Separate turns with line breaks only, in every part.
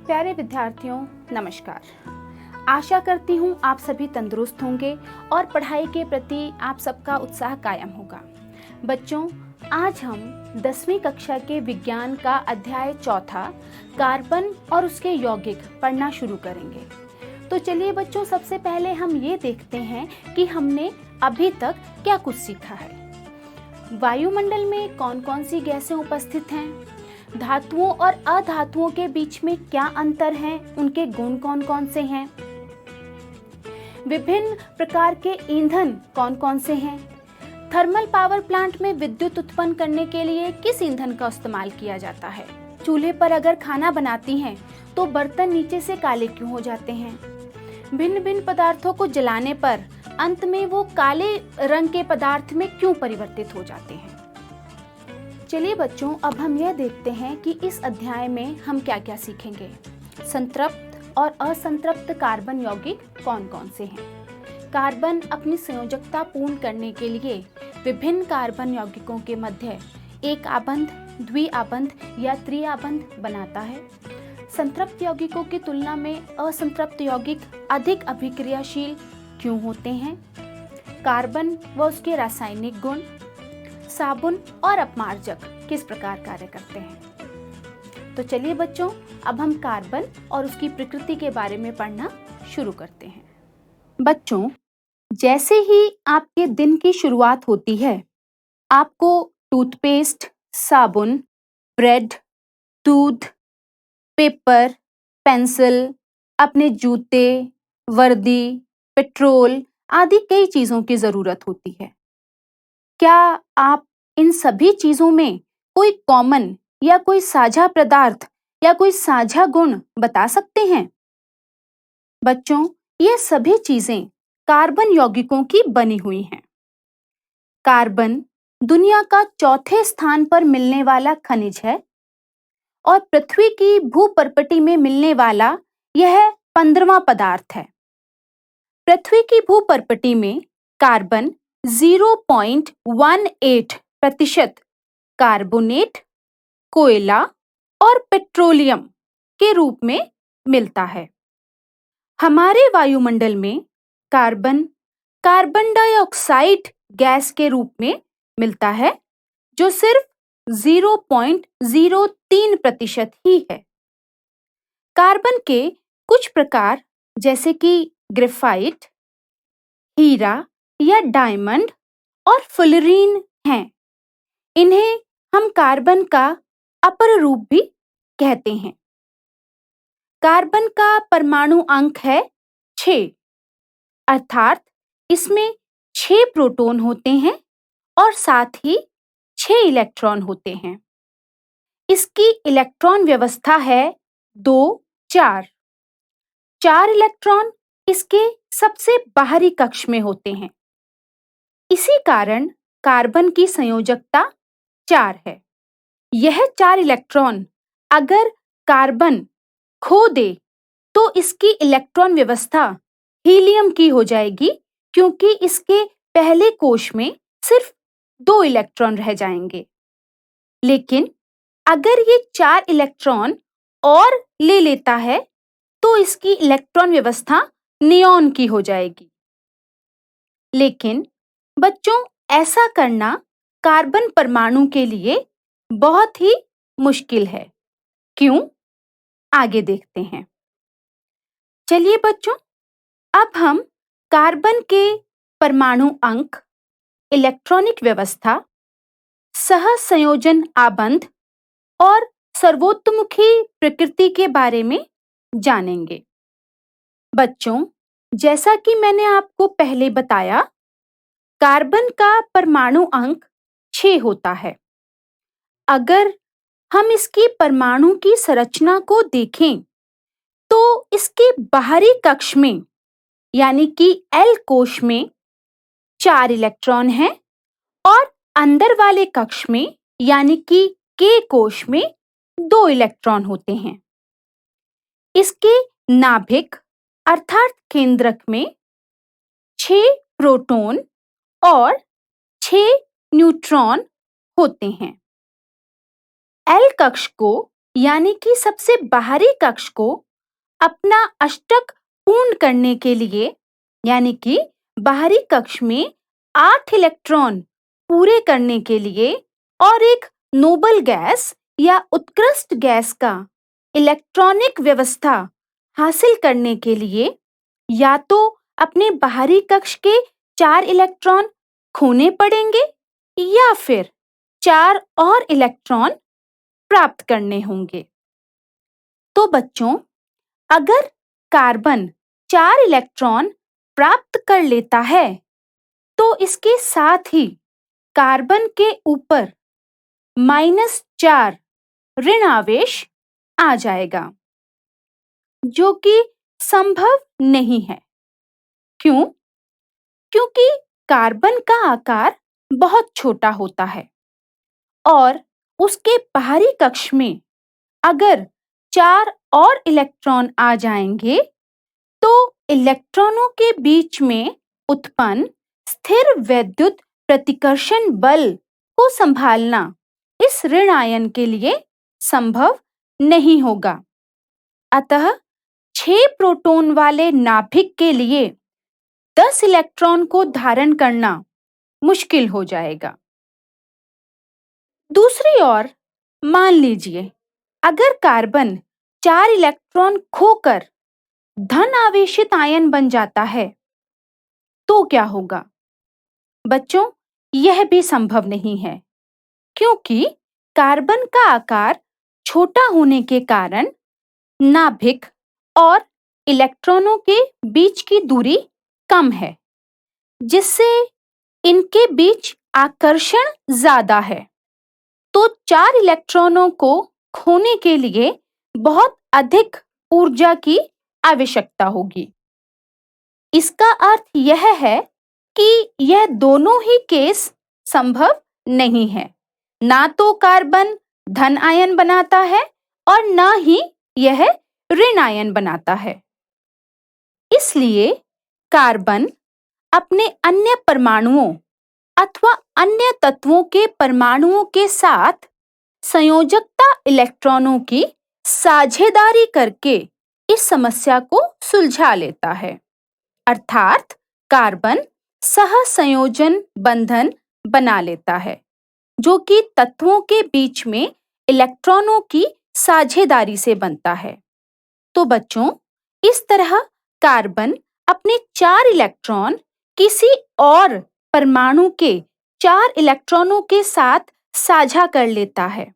प्यारे विद्यार्थियों, नमस्कार। आशा करती हूँ आप सभी तंदुरुस्त होंगे और पढ़ाई के प्रति आप सबका उत्साह कायम होगा। बच्चों, आज हम 10वीं कक्षा के विज्ञान का अध्याय चौथा कार्बन और उसके यौगिक पढ़ना शुरू करेंगे। तो चलिए बच्चों, सबसे पहले हम ये देखते हैं कि हमने अभी तक क्या कुछ सीखा है। वायुमंडल में कौन कौन सी गैसें उपस्थित हैं, धातुओं और अधातुओं के बीच में क्या अंतर है, उनके गुण कौन कौन से हैं, विभिन्न प्रकार के ईंधन कौन कौन से हैं, थर्मल पावर प्लांट में विद्युत उत्पन्न करने के लिए किस ईंधन का इस्तेमाल किया जाता है, चूल्हे पर अगर खाना बनाती हैं तो बर्तन नीचे से काले क्यों हो जाते हैं, भिन्न भिन्न पदार्थों को जलाने पर अंत में वो काले रंग के पदार्थ में क्यों परिवर्तित हो जाते हैं। चलिए बच्चों, अब हम यह देखते हैं कि इस अध्याय में हम क्या क्या सीखेंगे। संतृप्त और असंतृप्त कार्बन यौगिक कौन कौन से हैं। कार्बन अपनी संयोजकता पूर्ण करने के लिए विभिन्न कार्बन यौगिकों के मध्य एक आबंध, द्विआबंध या त्रिआबंध बनाता है। संतृप्त यौगिकों की तुलना में असंतृप्त यौगिक अधिक अभिक्रियाशील क्यों होते हैं। कार्बन व उसके रासायनिक गुण, साबुन और अपमार्जक किस प्रकार कार्य करते हैं। तो चलिए बच्चों, अब हम कार्बन और उसकी प्रकृति के बारे में पढ़ना शुरू करते हैं। बच्चों, जैसे ही आपके दिन की शुरुआत होती है, आपको टूथपेस्ट, साबुन, ब्रेड, दूध, पेपर, पेंसिल, अपने जूते, वर्दी, पेट्रोल आदि कई चीजों की जरूरत होती है। क्या आप इन सभी चीजों में कोई कॉमन या कोई साझा पदार्थ या कोई साझा गुण बता सकते हैं। बच्चों, ये सभी चीजें कार्बन यौगिकों की बनी हुई हैं। कार्बन दुनिया का चौथे स्थान पर मिलने वाला खनिज है और पृथ्वी की भूपर्पटी में मिलने वाला यह 15वां पदार्थ है। पृथ्वी की भूपर्पटी में कार्बन 0.18% कार्बोनेट, कोयला और पेट्रोलियम के रूप में मिलता है। हमारे वायुमंडल में कार्बन कार्बन डाइऑक्साइड गैस के रूप में मिलता है, जो सिर्फ 0.03% ही है। कार्बन के कुछ प्रकार जैसे कि ग्रेफाइट, हीरा या डायमंड और फुलरीन हैं। इन्हें हम कार्बन का अपर रूप भी कहते हैं। कार्बन का परमाणु अंक है 6, अर्थात इसमें 6 प्रोटॉन होते हैं और साथ ही 6 इलेक्ट्रॉन होते हैं। इसकी इलेक्ट्रॉन व्यवस्था है 2-4। 4 इलेक्ट्रॉन इसके सबसे बाहरी कक्ष में होते हैं। इसी कारण कार्बन की संयोजकता 4 है। यह 4 इलेक्ट्रॉन अगर कार्बन खो दे तो इसकी इलेक्ट्रॉन व्यवस्था हीलियम की हो जाएगी, क्योंकि इसके पहले कोश में सिर्फ 2 इलेक्ट्रॉन रह जाएंगे। लेकिन अगर ये 4 इलेक्ट्रॉन और ले लेता है तो इसकी इलेक्ट्रॉन व्यवस्था नियॉन की हो जाएगी। लेकिन बच्चों, ऐसा करना कार्बन परमाणु के लिए बहुत ही मुश्किल है। क्यों? आगे देखते हैं। चलिए बच्चों, अब हम कार्बन के परमाणु अंक, इलेक्ट्रॉनिक व्यवस्था, सहसंयोजन आबंध और सर्वोत्तमुखी प्रकृति के बारे में जानेंगे। बच्चों, जैसा कि मैंने आपको पहले बताया, कार्बन का परमाणु अंक 6 होता है। अगर हम इसकी परमाणु की संरचना को देखें तो इसके बाहरी कक्ष में यानी कि एल कोश में 4 इलेक्ट्रॉन हैं और अंदर वाले कक्ष में यानी कि के कोश में 2 इलेक्ट्रॉन होते हैं। इसके नाभिक अर्थात केंद्रक में 6 प्रोटॉन और 6 न्यूट्रॉन होते हैं। एल कक्ष को यानी कि सबसे बाहरी कक्ष को अपना अष्टक पूर्ण करने के लिए, यानी कि बाहरी कक्ष में 8 इलेक्ट्रॉन पूरे करने के लिए और एक नोबल गैस या उत्कृष्ट गैस का इलेक्ट्रॉनिक व्यवस्था हासिल करने के लिए या तो अपने बाहरी कक्ष के 4 इलेक्ट्रॉन खोने पड़ेंगे या फिर 4 और इलेक्ट्रॉन प्राप्त करने होंगे। तो बच्चों, अगर कार्बन 4 इलेक्ट्रॉन प्राप्त कर लेता है तो इसके साथ ही कार्बन के ऊपर -4 ऋण आवेश आ जाएगा, जो कि संभव नहीं है। क्यों? क्योंकि कार्बन का आकार बहुत छोटा होता है और उसके बाहरी कक्ष में अगर 4 और इलेक्ट्रॉन आ जाएंगे तो इलेक्ट्रॉनों के बीच में उत्पन्न स्थिर वैद्युत प्रतिकर्षण बल को संभालना इस ऋण आयन के लिए संभव नहीं होगा। अतः 6 प्रोटॉन वाले नाभिक के लिए 10 इलेक्ट्रॉन को धारण करना मुश्किल हो जाएगा। दूसरी ओर, मान लीजिए अगर कार्बन 4 इलेक्ट्रॉन खोकर धन आवेशित आयन बन जाता है तो क्या होगा? बच्चों, यह भी संभव नहीं है, क्योंकि कार्बन का आकार छोटा होने के कारण नाभिक और इलेक्ट्रॉनों के बीच की दूरी कम है, जिससे इनके बीच आकर्षण ज्यादा है। तो 4 इलेक्ट्रॉनों को खोने के लिए बहुत अधिक ऊर्जा की आवश्यकता होगी। इसका अर्थ यह है कि यह दोनों ही केस संभव नहीं है। ना तो कार्बन धन आयन बनाता है और ना ही यह ऋण आयन बनाता है। इसलिए कार्बन अपने अन्य परमाणुओं अथवा अन्य तत्वों के परमाणुओं के साथ संयोजकता इलेक्ट्रॉनों की साझेदारी करके इस समस्या को सुलझा लेता है। अर्थात कार्बन सहसंयोजन बंधन बना लेता है, जो कि तत्वों के बीच में इलेक्ट्रॉनों की साझेदारी से बनता है। तो बच्चों, इस तरह कार्बन अपने 4 इलेक्ट्रॉन किसी और परमाणु के 4 इलेक्ट्रॉनों के साथ साझा कर लेता है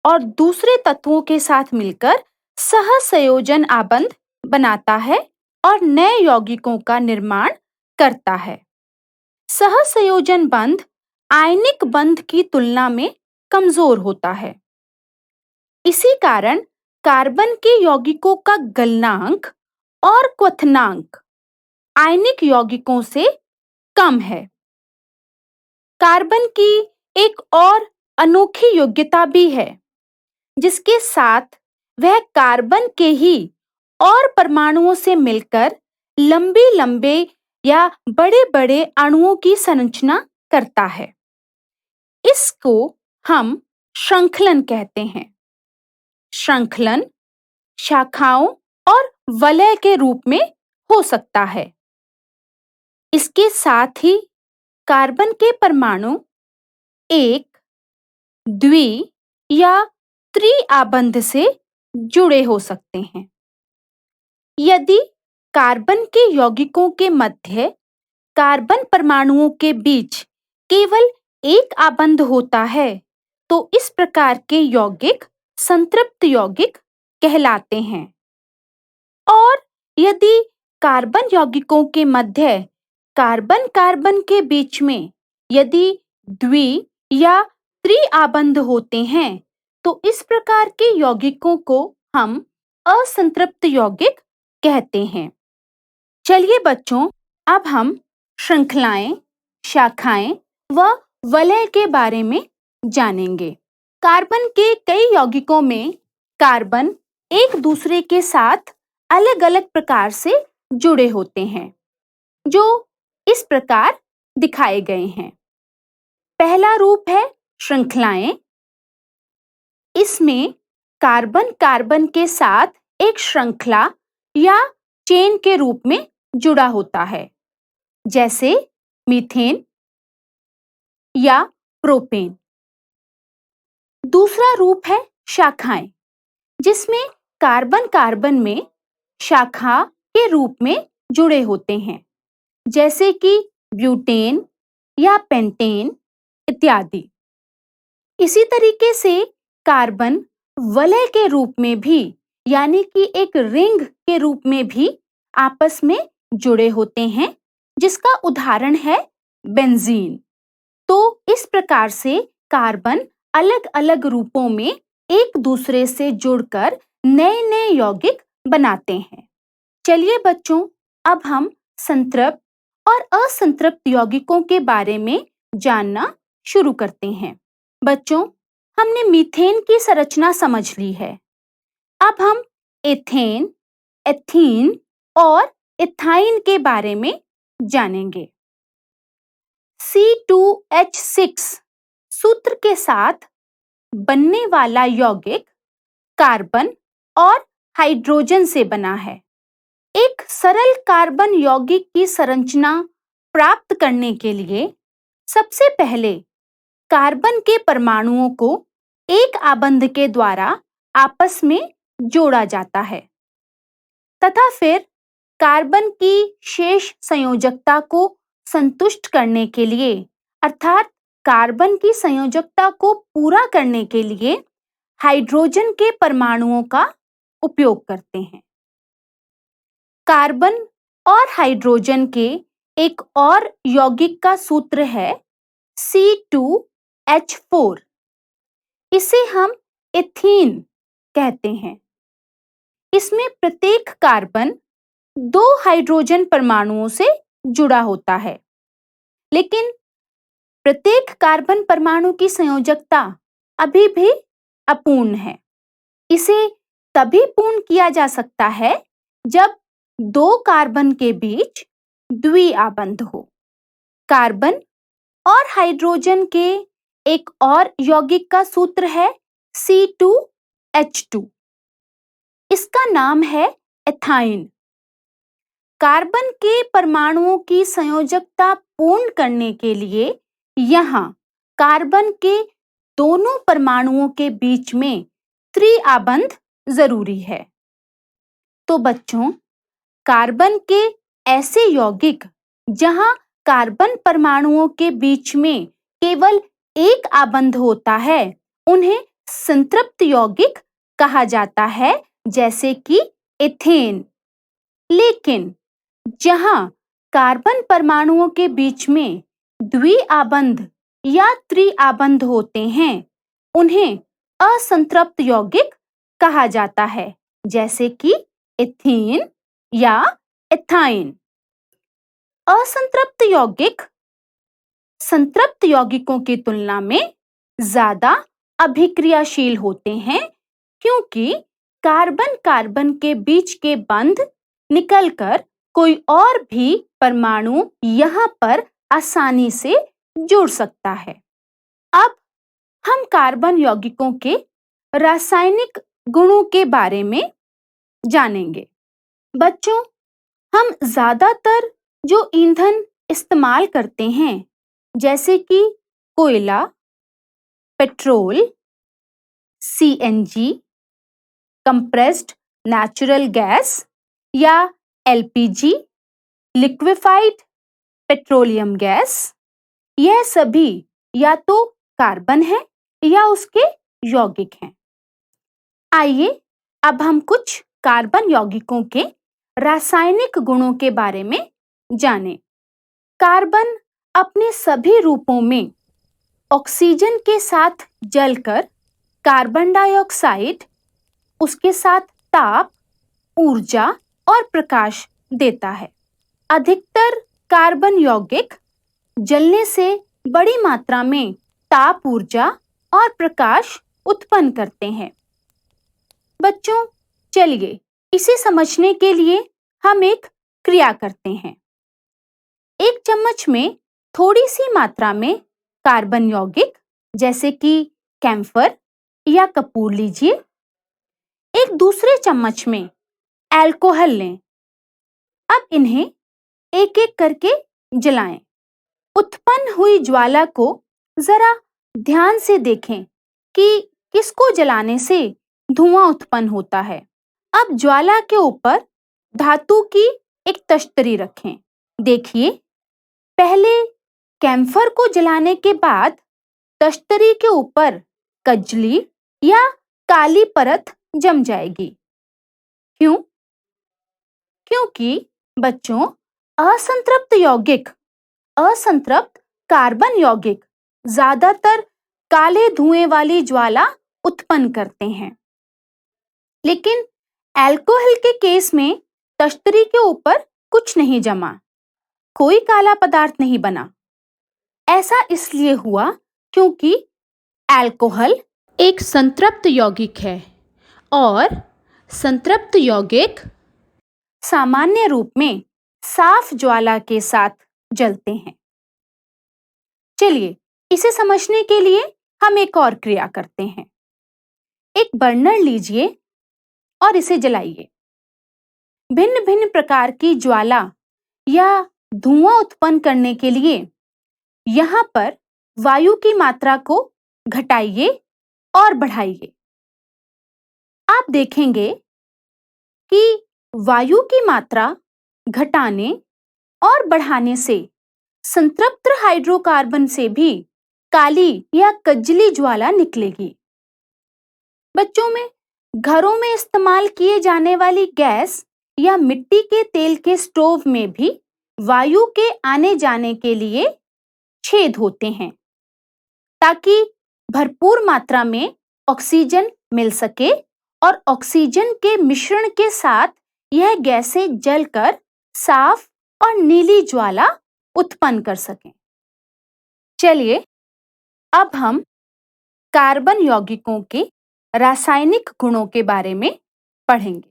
और दूसरे तत्वों के साथ मिलकर सहसंयोजन आबंध बनाता है और नए यौगिकों का निर्माण करता है। सहसंयोजन बंध आयनिक बंध की तुलना में कमजोर होता है। इसी कारण कार्बन के यौगिकों का गलनांक और क्वथनांक आयनिक यौगिकों से कम है। कार्बन की एक और अनोखी योग्यता भी है, जिसके साथ वह कार्बन के ही और परमाणुओं से मिलकर लंबे या बड़े अणुओं की संरचना करता है। इसको हम श्रृंखलन कहते हैं। श्रृंखलन शाखाओं और वलय के रूप में हो सकता है। इसके साथ ही कार्बन के परमाणु एक, द्वि या त्रि आबंध से जुड़े हो सकते हैं। यदि कार्बन के यौगिकों के मध्य कार्बन परमाणुओं के बीच केवल एक आबंध होता है तो इस प्रकार के यौगिक संतृप्त यौगिक कहलाते हैं। और यदि कार्बन यौगिकों के मध्य कार्बन कार्बन के बीच में यदि द्वि या त्रि आबंध होते हैं तो इस प्रकार के यौगिकों को हम असंतृप्त यौगिक कहते हैं। चलिए बच्चों, अब हम श्रृंखलाएं, शाखाएं व वलय के बारे में जानेंगे। कार्बन के कई यौगिकों में कार्बन एक दूसरे के साथ अलग-अलग प्रकार से जुड़े होते हैं, जो इस प्रकार दिखाए गए हैं। पहला रूप है श्रृंखलाएं। इसमें कार्बन कार्बन के साथ एक श्रृंखला या चेन के रूप में जुड़ा होता है, जैसे मीथेन या प्रोपेन। दूसरा रूप है शाखाएं, जिसमें कार्बन कार्बन में शाखा के रूप में जुड़े होते हैं, जैसे कि ब्यूटेन या पेंटेन इत्यादि। इसी तरीके से कार्बन वलय के रूप में भी, यानी कि एक रिंग के रूप में भी आपस में जुड़े होते हैं, जिसका उदाहरण है बेंजीन। तो इस प्रकार से कार्बन अलग अलग रूपों में एक दूसरे से जुड़कर नए नए यौगिक बनाते हैं। चलिए बच्चों, अब हम संतृप्त और असंतृप्त यौगिकों के बारे में जानना शुरू करते हैं। बच्चों, हमने मीथेन की संरचना समझ ली है। अब हम एथेन, एथीन और इथाइन के बारे में जानेंगे। C2H6 सूत्र के साथ बनने वाला यौगिक कार्बन और हाइड्रोजन से बना है। एक सरल कार्बन यौगिक की संरचना प्राप्त करने के लिए सबसे पहले कार्बन के परमाणुओं को एक आबंध के द्वारा आपस में जोड़ा जाता है तथा फिर कार्बन की शेष संयोजकता को संतुष्ट करने के लिए, अर्थात कार्बन की संयोजकता को पूरा करने के लिए हाइड्रोजन के परमाणुओं का उपयोग करते हैं। कार्बन और हाइड्रोजन के एक और यौगिक का सूत्र है C2H4। इसे हम एथीन कहते हैं। इसमें प्रत्येक कार्बन 2 हाइड्रोजन परमाणुओं से जुड़ा होता है, लेकिन प्रत्येक कार्बन परमाणु की संयोजकता अभी भी अपूर्ण है। इसे तभी पूर्ण किया जा सकता है जब 2 कार्बन के बीच द्विआबंध हो। कार्बन और हाइड्रोजन के एक और यौगिक का सूत्र है C2H2। इसका नाम है एथाइन। कार्बन के परमाणुओं की संयोजकता पूर्ण करने के लिए यहाँ कार्बन के दोनों परमाणुओं के बीच में त्रिआबंध जरूरी है। तो बच्चों, कार्बन के ऐसे यौगिक जहां कार्बन परमाणुओं के बीच में केवल एक आबंध होता है, उन्हें संतृप्त यौगिक कहा जाता है, जैसे कि एथेन। लेकिन जहां कार्बन परमाणुओं के बीच में द्विआबंध या त्रिआबंध होते हैं, उन्हें असंतृप्त यौगिक कहा जाता है, जैसे कि एथीन या एथाइन। असंतृप्त यौगिक संतृप्त यौगिकों की तुलना में ज्यादा अभिक्रियाशील होते हैं, क्योंकि कार्बन कार्बन के बीच के बंध निकलकर कोई और भी परमाणु यहाँ पर आसानी से जुड़ सकता है। अब हम कार्बन यौगिकों के रासायनिक गुणों के बारे में जानेंगे। बच्चों, हम ज्यादातर जो ईंधन इस्तेमाल करते हैं, जैसे कि कोयला, petrol, CNG, compressed natural gas या LPG, लिक्विफाइड पेट्रोलियम गैस, यह सभी या तो कार्बन है या उसके यौगिक हैं। आइए अब हम कुछ कार्बन यौगिकों के रासायनिक गुणों के बारे में जानें। कार्बन अपने सभी रूपों में ऑक्सीजन के साथ जलकर कार्बन डाइऑक्साइड, उसके साथ ताप, ऊर्जा और प्रकाश देता है। अधिकतर कार्बन यौगिक जलने से बड़ी मात्रा में ताप, ऊर्जा और प्रकाश उत्पन्न करते हैं। बच्चों, चलिए इसे समझने के लिए हम एक क्रिया करते हैं। एक चम्मच में थोड़ी सी मात्रा में कार्बन यौगिक, जैसे कि कैम्फर या कपूर लीजिए एक दूसरे चम्मच में अल्कोहल लें। अब इन्हें एक एक करके जलाएं। उत्पन्न हुई ज्वाला को जरा ध्यान से देखें कि किसको जलाने से धुआं उत्पन्न होता है। अब ज्वाला के ऊपर धातु की एक तश्तरी रखें। देखिए, पहले कैम्फर को जलाने के बाद तश्तरी के ऊपर कजली या काली परत जम जाएगी। क्यों? क्योंकि बच्चों, असंतृप्त कार्बन यौगिक ज्यादातर काले धुएं वाली ज्वाला उत्पन्न करते हैं। लेकिन अल्कोहल के केस में तश्तरी के ऊपर कुछ नहीं जमा, कोई काला पदार्थ नहीं बना। ऐसा इसलिए हुआ क्योंकि अल्कोहल एक संतृप्त यौगिक है और संतृप्त यौगिक सामान्य रूप में साफ ज्वाला के साथ जलते हैं। चलिए, इसे समझने के लिए हम एक और क्रिया करते हैं। एक बर्नर लीजिए और इसे जलाइए। भिन्न भिन्न प्रकार की ज्वाला या धुआं उत्पन्न करने के लिए यहाँ पर वायु की मात्रा को घटाइए और बढ़ाइए। आप देखेंगे कि वायु की मात्रा घटाने और बढ़ाने से संतृप्त हाइड्रोकार्बन से भी काली या कजली ज्वाला निकलेगी। बच्चों में घरों में इस्तेमाल किए जाने वाली गैस या मिट्टी के तेल के स्टोव में भी वायु के आने जाने के लिए छेद होते हैं ताकि भरपूर मात्रा में ऑक्सीजन मिल सके और ऑक्सीजन के मिश्रण के साथ यह गैसें जलकर साफ और नीली ज्वाला उत्पन्न कर सकें। चलिए, अब हम कार्बन यौगिकों के रासायनिक गुणों के बारे में पढ़ेंगे।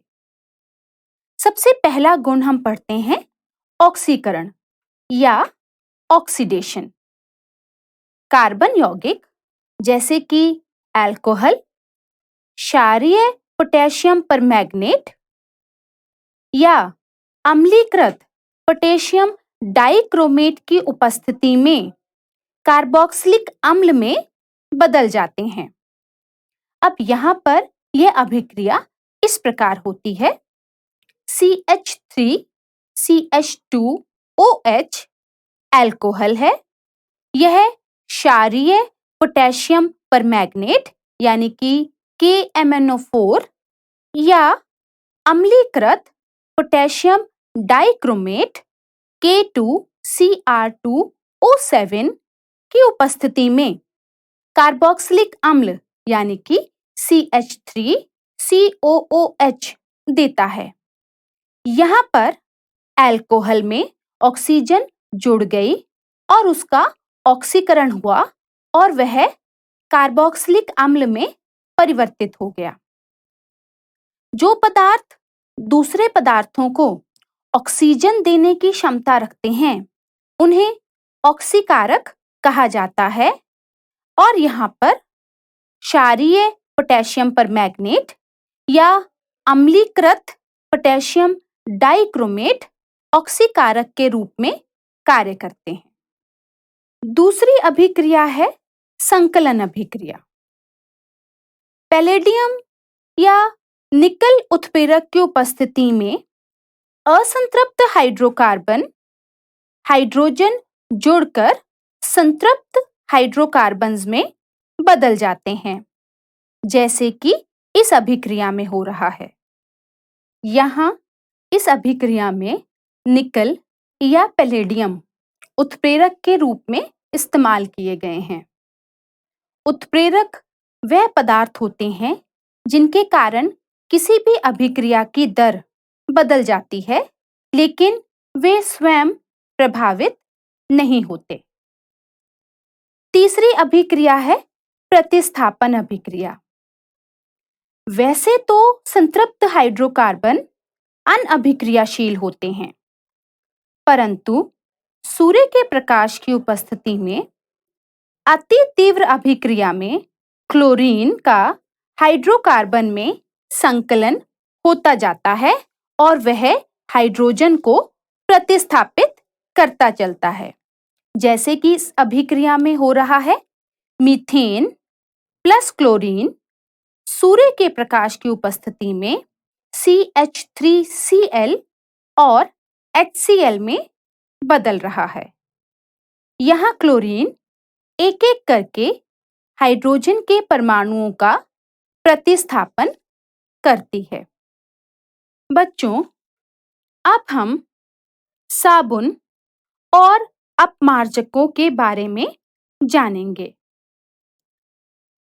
सबसे पहला गुण हम पढ़ते हैं ऑक्सीकरण या ऑक्सीडेशन। कार्बन यौगिक जैसे कि अल्कोहल, क्षारीय पोटेशियम परमैंगनेट या अम्लीकृत पोटेशियम डाइक्रोमेट की उपस्थिति में कार्बोक्सिलिक अम्ल में बदल जाते हैं। अब यहाँ पर यह अभिक्रिया इस प्रकार होती है। CH3CH2OH अल्कोहल है। यह क्षारीय पोटेशियम परमैंगनेट यानी कि KMnO4 या अम्लीकृत पोटेशियम डाइक्रोमेट K2Cr2O7 की उपस्थिति में कार्बोक्सिलिक अम्ल यानी कि CH3COOH देता है। यहाँ पर अल्कोहल में ऑक्सीजन जुड़ गई और उसका ऑक्सीकरण हुआ और वह कार्बोक्सिलिक अम्ल में परिवर्तित हो गया। जो पदार्थ दूसरे पदार्थों को ऑक्सीजन देने की क्षमता रखते हैं, उन्हें ऑक्सीकारक कहा जाता है और यहाँ पर क्षारीय पोटेशियम परमैंगनेट या अम्लीकृत पोटेशियम डाइक्रोमेट ऑक्सीकारक के रूप में कार्य करते हैं। दूसरी अभिक्रिया है संकलन अभिक्रिया। पैलेडियम या निकल उत्प्रेरक की उपस्थिति में असंतृप्त हाइड्रोकार्बन हाइड्रोजन जुड़कर संतृप्त हाइड्रोकार्बन्स में बदल जाते हैं, जैसे कि इस अभिक्रिया में हो रहा है। यहाँ इस अभिक्रिया में निकल या पैलेडियम उत्प्रेरक के रूप में इस्तेमाल किए गए हैं। उत्प्रेरक वह पदार्थ होते हैं जिनके कारण किसी भी अभिक्रिया की दर बदल जाती है, लेकिन वे स्वयं प्रभावित नहीं होते। तीसरी अभिक्रिया है प्रतिस्थापन अभिक्रिया। वैसे तो संतृप्त हाइड्रोकार्बन अनअभिक्रियाशील होते हैं, परंतु सूर्य के प्रकाश की उपस्थिति में अति तीव्र अभिक्रिया में क्लोरीन का हाइड्रोकार्बन में संकलन होता जाता है और वह हाइड्रोजन को प्रतिस्थापित करता चलता है, जैसे कि इस अभिक्रिया में हो रहा है। मीथेन प्लस क्लोरीन सूर्य के प्रकाश की उपस्थिति में CH3Cl और HCl में बदल रहा है। यहाँ क्लोरीन एक एक करके हाइड्रोजन के परमाणुओं का प्रतिस्थापन करती है। बच्चों, अब हम साबुन और अपमार्जकों के बारे में जानेंगे।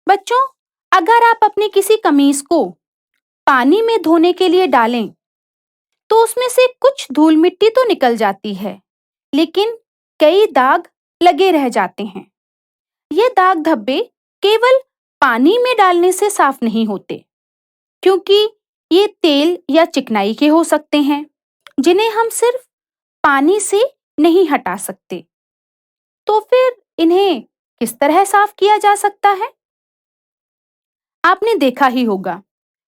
बच्चों, अगर आप अपनी किसी कमीज को पानी में धोने के लिए डालें, तो उसमें से कुछ धूल मिट्टी तो निकल जाती है, लेकिन कई दाग लगे रह जाते हैं। ये दाग धब्बे केवल पानी में डालने से साफ नहीं होते, क्योंकि ये तेल या चिकनाई के हो सकते हैं, जिन्हें हम सिर्फ पानी से नहीं हटा सकते। तो फिर इन्हें किस तरह साफ किया जा सकता है? आपने देखा ही होगा,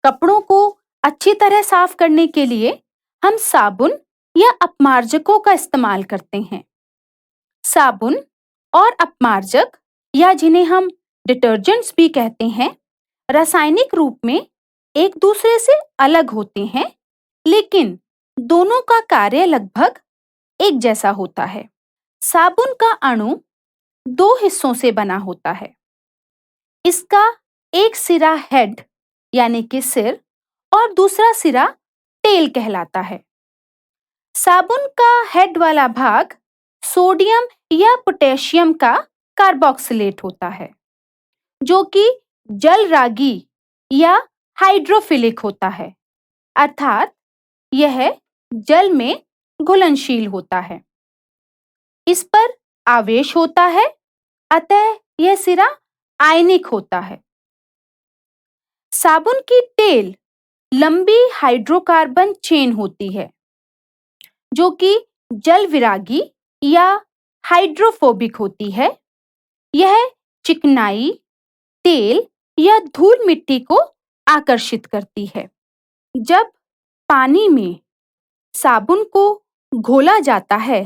कपड़ों को अच्छी तरह साफ करने के लिए हम साबुन या अपमार्जकों का इस्तेमाल करते हैं। साबुन और अपमार्जक, या जिन्हें हम डिटर्जेंट्स भी कहते हैं, रासायनिक रूप में एक दूसरे से अलग होते हैं, लेकिन दोनों का कार्य लगभग एक जैसा होता है। साबुन का अणु दो हिस्सों से बना होता है। इसका एक सिरा हेड यानी कि सिर और दूसरा सिरा टेल कहलाता है। साबुन का हेड वाला भाग सोडियम या पोटेशियम का कार्बोक्सिलेट होता है, जो कि जलरागी या हाइड्रोफिलिक होता है, अर्थात यह जल में घुलनशील होता है। इस पर आवेश होता है, अतः यह सिरा आयनिक होता है। साबुन की टेल लंबी हाइड्रोकार्बन चेन होती है, जो कि जल विरागी या हाइड्रोफोबिक होती है। यह चिकनाई, तेल या धूल मिट्टी को आकर्षित करती है। जब पानी में साबुन को घोला जाता है,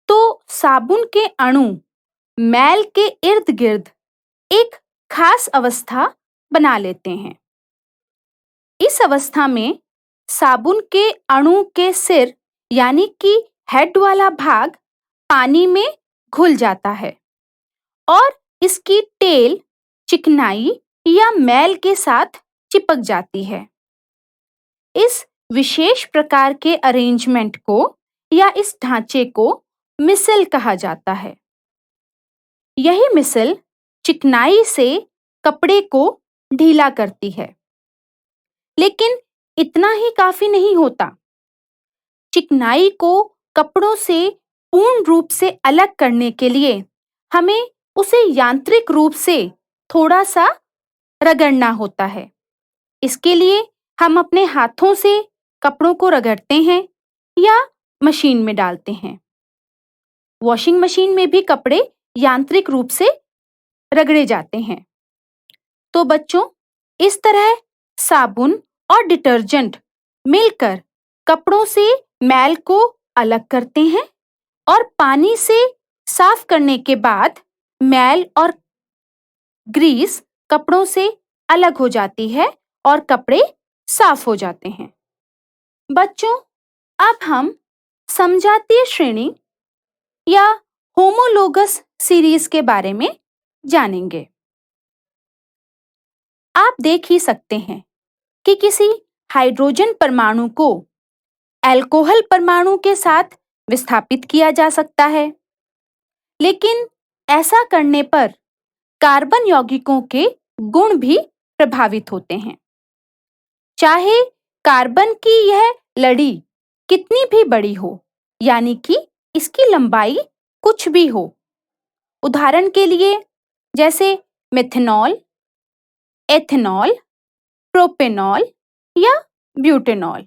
तो साबुन के अणु मैल के इर्द गिर्द एक खास अवस्था बना लेते हैं। इस अवस्था में साबुन के अणु के सिर यानी कि हेड वाला भाग पानी में घुल जाता है और इसकी टेल चिकनाई या मैल के साथ चिपक जाती है। इस विशेष प्रकार के अरेंजमेंट को या इस ढांचे को मिसल कहा जाता है। यही मिसल चिकनाई से कपड़े को ढीला करती है, लेकिन इतना ही काफी नहीं होता। चिकनाई को कपड़ों से पूर्ण रूप से अलग करने के लिए हमें उसे यांत्रिक रूप से थोड़ा सा रगड़ना होता है। इसके लिए हम अपने हाथों से कपड़ों को रगड़ते हैं या मशीन में डालते हैं। वॉशिंग मशीन में भी कपड़े यांत्रिक रूप से रगड़े जाते हैं। तो बच्चों, इस तरह साबुन और डिटर्जेंट मिलकर कपड़ों से मैल को अलग करते हैं और पानी से साफ करने के बाद मैल और ग्रीस कपड़ों से अलग हो जाती है और कपड़े साफ हो जाते हैं। बच्चों, अब हम समजातीय श्रेणी या होमोलोगस सीरीज के बारे में जानेंगे। आप देख ही सकते हैं कि किसी हाइड्रोजन परमाणु को अल्कोहल परमाणु के साथ विस्थापित किया जा सकता है, लेकिन ऐसा करने पर कार्बन यौगिकों के गुण भी प्रभावित होते हैं। चाहे कार्बन की यह लड़ी कितनी भी बड़ी हो, यानी कि इसकी लंबाई कुछ भी हो। उदाहरण के लिए जैसे मेथनॉल, एथेनॉल, प्रोपेनॉल या ब्यूटेनॉल।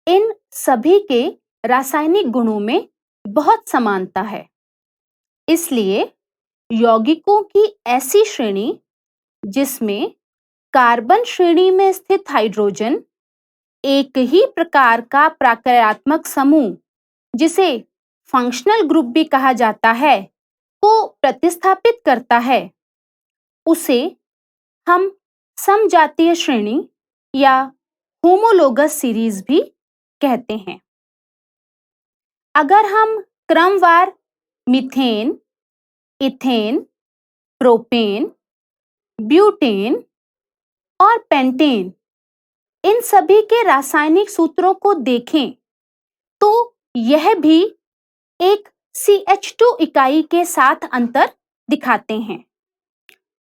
इन सभी के रासायनिक गुणों में बहुत समानता है। इसलिए यौगिकों की ऐसी श्रेणी जिसमें कार्बन श्रेणी में स्थित हाइड्रोजन एक ही प्रकार का प्रकार्यात्मक समूह, जिसे फंक्शनल ग्रुप भी कहा जाता है, को प्रतिस्थापित करता है। उसे हम समजातीय श्रेणी या होमोलोगस सीरीज भी कहते हैं। अगर हम क्रमवार मीथेन, इथेन, प्रोपेन, ब्यूटेन और पेंटेन इन सभी के रासायनिक सूत्रों को देखें तो यह भी एक CH2 इकाई के साथ अंतर दिखाते हैं।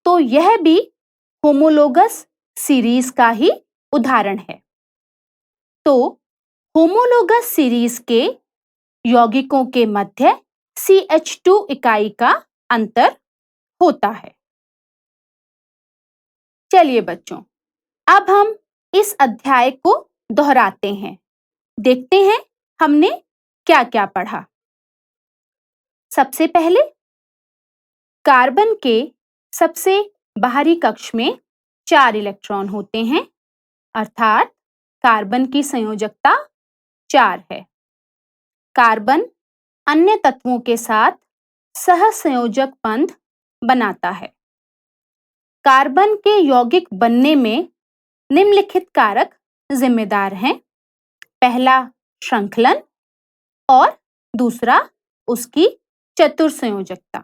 तो यह भी होमोलोगस सीरीज का ही उदाहरण है। तो होमोलोगस सीरीज के यौगिकों के मध्य CH2 इकाई का अंतर होता है। चलिए बच्चों, अब हम इस अध्याय को दोहराते हैं। देखते हैं हमने क्या क्या पढ़ा। सबसे पहले कार्बन के सबसे बाहरी कक्ष में 4 इलेक्ट्रॉन होते हैं, अर्थात कार्बन की संयोजकता 4 है। कार्बन अन्य तत्वों के साथ सहसंयोजक बंध बनाता है। कार्बन के यौगिक बनने में निम्नलिखित कारक जिम्मेदार हैं। पहला श्रृंखलन और दूसरा उसकी चतुर्संयोजकता।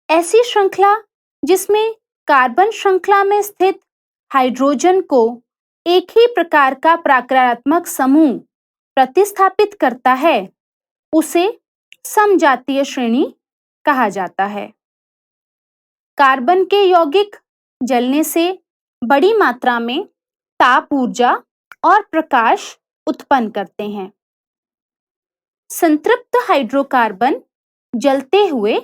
ऐसी श्रृंखला जिसमें कार्बन श्रृंखला में स्थित हाइड्रोजन को एक ही प्रकार का प्रकार्यात्मक समूह प्रतिस्थापित करता है, उसे समजातीय श्रेणी कहा जाता है। कार्बन के यौगिक जलने से बड़ी मात्रा में ताप ऊर्जा और प्रकाश उत्पन्न करते हैं। संतृप्त हाइड्रोकार्बन जलते हुए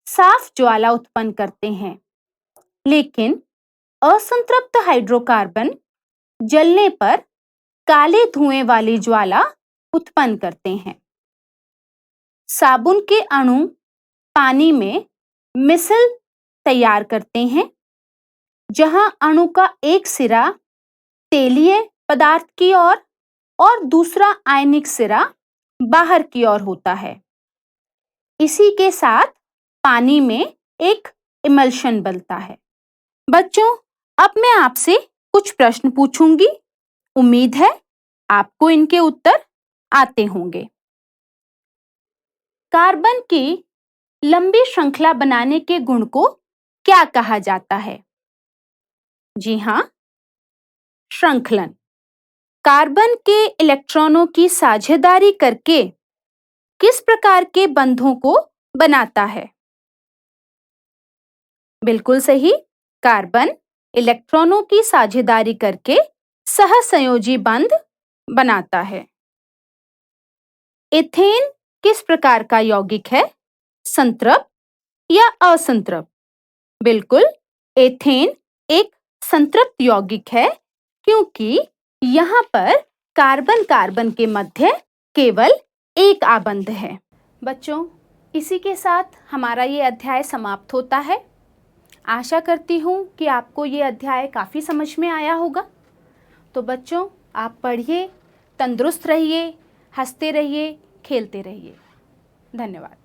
साफ ज्वाला उत्पन्न करते हैं, लेकिन असंतृप्त हाइड्रोकार्बन जलने पर काले धुएं वाली ज्वाला उत्पन्न करते हैं। साबुन के अणु पानी में मिसल तैयार करते हैं, जहां अणु का एक सिरा तेलीय पदार्थ की ओर और दूसरा आयनिक सिरा बाहर की ओर होता है। इसी के साथ पानी में एक इमल्शन बनता है। बच्चों, अब मैं आपसे कुछ प्रश्न पूछूंगी। उम्मीद है आपको इनके उत्तर आते होंगे। कार्बन की लंबी श्रृंखला बनाने के गुण को क्या कहा जाता है? जी हां, श्रृंखलन। कार्बन के इलेक्ट्रॉनों की साझेदारी करके किस प्रकार के बंधों को बनाता है? बिल्कुल सही, कार्बन इलेक्ट्रॉनों की साझेदारी करके सहसंयोजी बंध बनाता है। एथेन किस प्रकार का यौगिक है? संतृप्त या असंतृप्त? बिल्कुल, एथेन एक संतृप्त यौगिक है, क्योंकि यहाँ पर कार्बन कार्बन के मध्य केवल एक आबंध है। बच्चों, इसी के साथ हमारा ये अध्याय समाप्त होता है। आशा करती हूँ कि आपको ये अध्याय काफ़ी समझ में आया होगा। तो बच्चों, आप पढ़िए, तंदुरुस्त रहिए, हंसते रहिए, खेलते रहिए। धन्यवाद।